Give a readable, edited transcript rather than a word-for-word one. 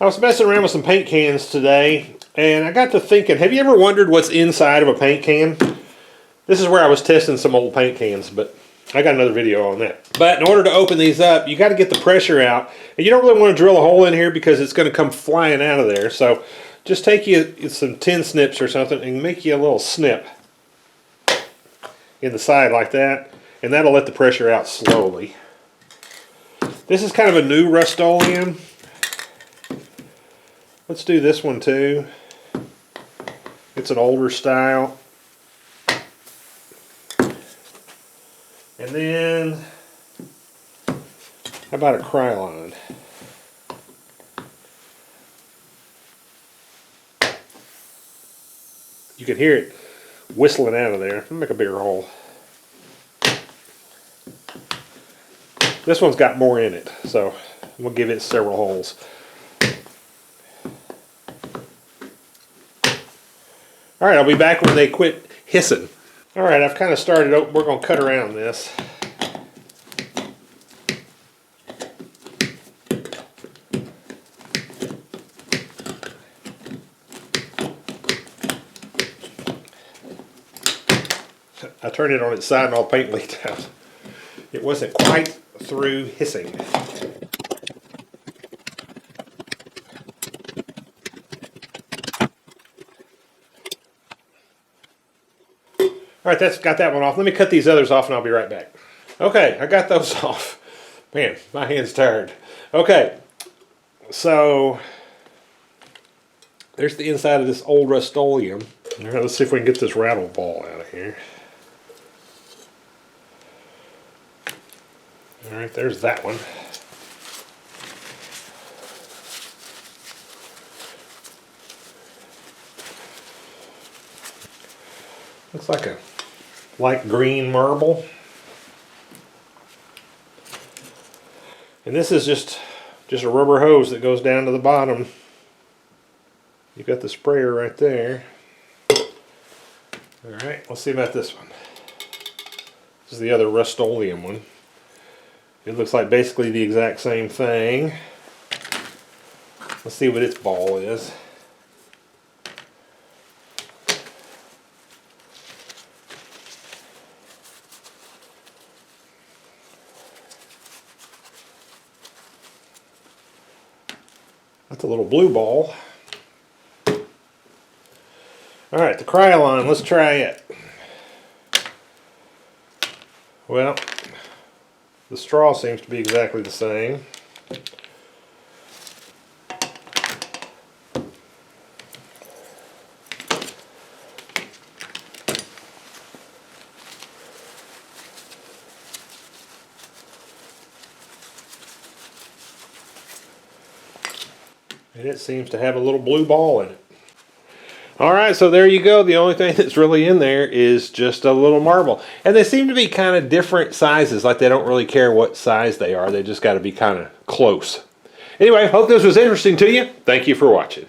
I was messing around with some paint cans today, and I got to thinking, have you ever wondered what's inside of a paint can? This is where I was testing some old paint cans, but I got another video on that. But in order to open these up, you got to get the pressure out. And you don't really want to drill a hole in here because it's going to come flying out of there. So just take you some tin snips or something and make you a little snip in the side like that. And that'll let the pressure out slowly. This is kind of a new Rust-Oleum. Let's do this one too. It's an older style. And then, how about a Krylon? You can hear it whistling out of there. Make a bigger hole. This one's got more in it, so we'll give it several holes. Alright, I'll be back when they quit hissing. Alright, I've kind of started open. We're going to cut around this. I turned it on its side and all the paint leaked out. It wasn't quite through hissing. Alright, that's got that one off. Let me cut these others off and I'll be right back. Okay, I got those off. Man, my hand's tired. Okay, so there's the inside of this old Rust-Oleum. Alright, let's see if we can get this rattle ball out of here. Alright, there's that one. Looks like a light green marble. And this is just a rubber hose that goes down to the bottom. You got the sprayer right there. Alright, let's see about this one. This is the other Rust-Oleum one. It looks like basically the exact same thing. Let's see what its ball is. That's a little blue ball. Alright, the Krylon, let's try it. Well, the straw seems to be exactly the same. And it seems to have a little blue ball in it. Alright, so there you go. The only thing that's really in there is just a little marble. And they seem to be kind of different sizes, like they don't really care what size they are. They just got to be kind of close. Anyway, hope this was interesting to you. Thank you for watching.